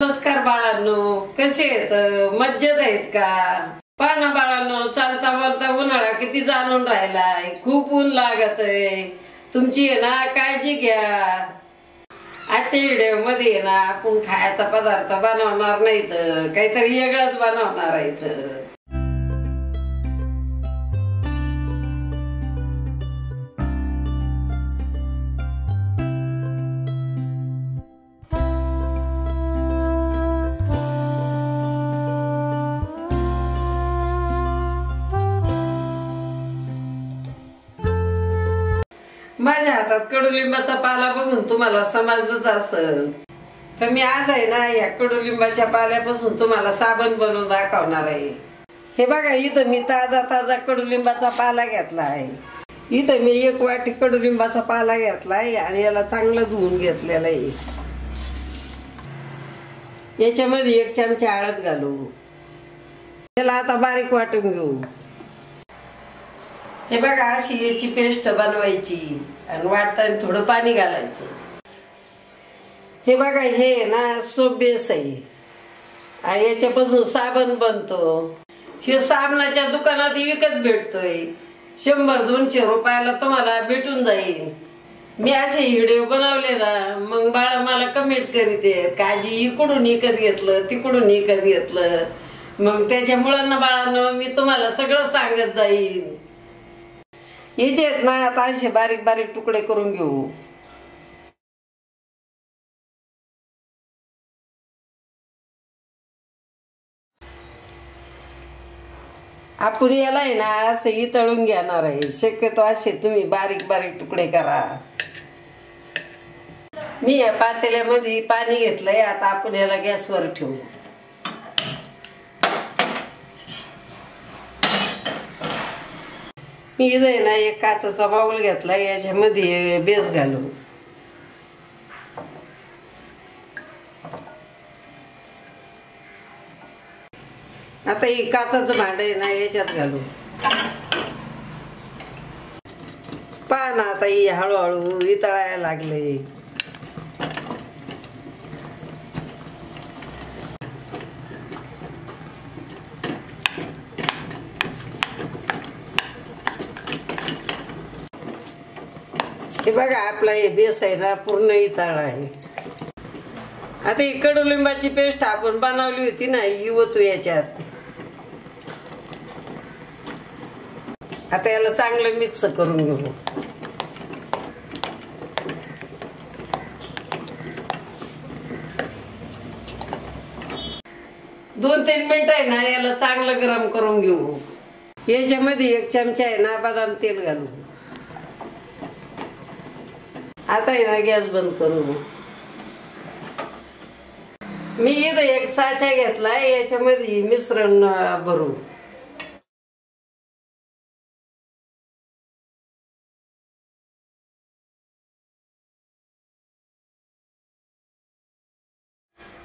नमस्कार बाळांनो, कसे आहेत? मज्जेत आहेत का? पाना बाळांनो, चालता बोलता उन्हाळा किती जाणून राहिलाय, खूप ऊन लागत आहे. तुमची आहे ना काळजी घ्या. आजच्या व्हिडिओ मध्ये आहे ना आपण खायचा पदार्थ बनवणार नाही तर काहीतरी वेगळंच बनवणार आहे. माझ्या हातात कडुलिंबाचा पाला बघून तुम्हाला समजलंच असेल, तर मी आज आहे ना या कडुलिंबाच्या पाल्यापासून तुम्हाला साबण बनवून दाखवणार आहे. हे बघा, इथं मी ताजा कडुलिंबाचा पाला घेतला आहे. इथं मी 1 वाटी कडुलिंबाचा पाला घेतलाय आणि याला चांगलं धुवून घेतलेलं आहे. याच्यामध्ये 1 चमचा हळद घालू. याला आता बारीक वाटून घेऊ. हे बघा, अशी याची पेस्ट बनवायची आणि वाटताना थोडं पाणी घालायचं. हे बघा, हे ना सोप बेस आहे. याच्यापासून साबण बनतो. हे साबणाच्या दुकानात विकत भेटतोय. 100-200 रुपयाला तुम्हाला भेटून जाईल. मी असे व्हिडिओ बनवले ना, मग बाळा मला कमेंट करीत आहेत का आजी इकडून विकत घेतलं, तिकडून विकत घेतलं. मग त्याच्यामुळं ना बाळांनो, मी तुम्हाला सगळं सांगत जाईल. याचे आहेत ना आता असे बारीक बारीक तुकडे करून घेऊ. आपण याला आहे ना असं तळून घेणार आहे. शक्यतो असे तुम्ही बारीक बारीक तुकडे करा. मी या पातेल्यामध्ये पाणी घेतलंय. आता आपण याला गॅसवर ठेवू. मी इथे ना 1 काचेचा बाउल घेतला. याच्यामध्ये बेस घालू. आता ही काचेचं भांड आहे ना याच्यात घालू. पहा ना, आता ही हळूहळू इतळायला लागले. हे बघा, आपला हे बेस आहे ना पूर्ण इतळा आहे. आता ही कडुलिंबाची पेस्ट आपण बनवली होती ना, ही ओतू याच्यात. आता याला चांगलं मिक्स करून घेऊ. दोन 3 मिनिट आहे ना याला चांगलं गरम करून घेऊ. याच्यामध्ये 1 चमचा आहे ना बदाम तेल घालू. आता आहे ना गॅस बंद करू. मी इथं 1 साचा घेतलाय. याच्यामध्ये मिश्रण भरू.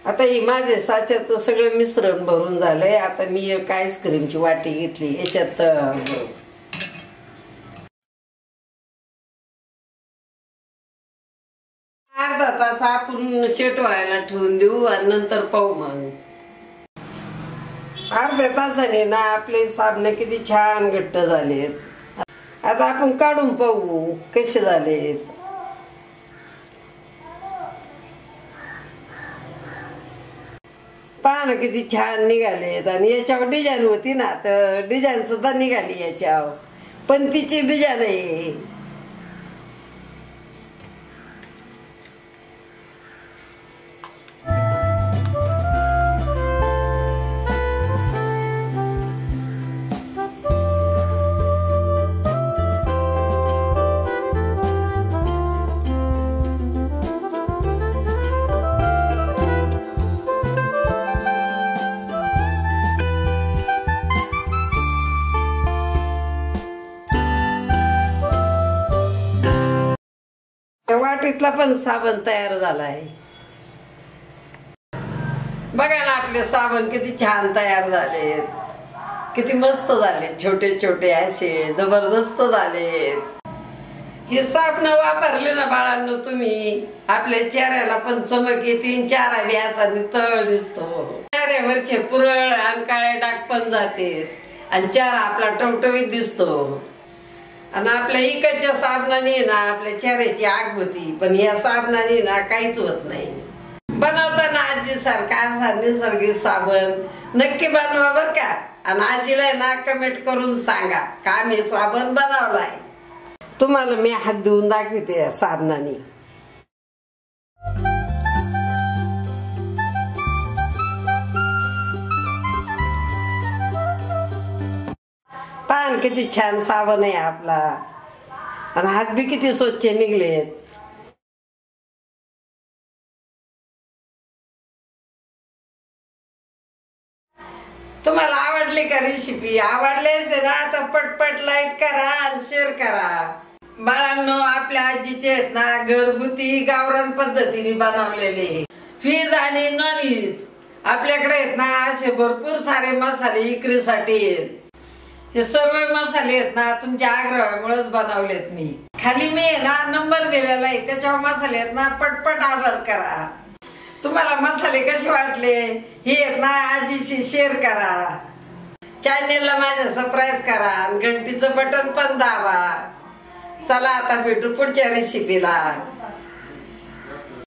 आता ही माझे साच्यात सगळं मिश्रण भरून झालंय. आता मी 1 आईस्क्रीमची वाटी घेतली. याच्यात अर्धा तास आपण शेट व्हायला ठेवून देऊ आणि नंतर पाहू. मग अर्ध्या तासाने ना आपले साबण किती छान घट्ट झालेत. आता आपण काढून पाहू कसे झालेत. पहा ना किती छान निघालेत. आणि याच्यावर डिझाईन होती ना, तर डिझाईन सुद्धा निघाली याच्यावर. पण तिची डिझाईन आहे. वाटीतला पण साबण तयार झालाय. बघा ना आपले साबण किती छान तयार झालेत. किती मस्त झाले. छोटे छोटे असे जबरदस्त झालेत. हे साबण वापरले ना बाळांनो तुम्ही, आपल्या चेहऱ्याला पण चमक येते, चेहरा बी असा नितळ दिसतो, चेहऱ्यावरचे पुरळ आणि काळे डाग पण जाते आणि चेहरा आपला टवटवीत दिसतो. आणि आपल्या इकडच्या साबणाने ना आपल्या चेहऱ्याची आग होती, पण या साबणाने ना काहीच होत नाही. बनवताना आजी सारखा असा निसर्गिक साबण नक्की बनवा बर का. आणि आजीला ना कमेंट करून सांगा का मी साबण बनवलाय. तुम्हाला मी हात धुवून दाखवते साबणाने. पान किती छान साबण आहे आपला, आणि हात बी किती स्वच्छ निघलेत. तुम्हाला आवडली का रेसिपी? आवडलेच ना तर पटपट लाईक करा आणि शेअर करा. बाळांनो, आपल्या आजीचे आहेत ना घरगुती गावरान पद्धतीने बनवलेले व्हेज आणि नॉन व्हेज आपल्याकडे आहेत ना असे भरपूर सारे मसाले विक्रीसाठी आहेत. हे सर्व मसाले आहेत ना तुमच्या आग्रहामुळेच बनवलेत मी. खाली मी ना नंबर दिलेला आहे, त्याच्यावर मसाले आहेत ना पटपट ऑर्डर करा. तुम्हाला मसाले कसे वाटले हे आहेत ना आजीशी शेअर करा. चॅनेलला माझ्या सबस्क्राईब करा आणि घंटीचं बटन पण दाबा. चला आता भेटू पुढच्या रेसिपीला.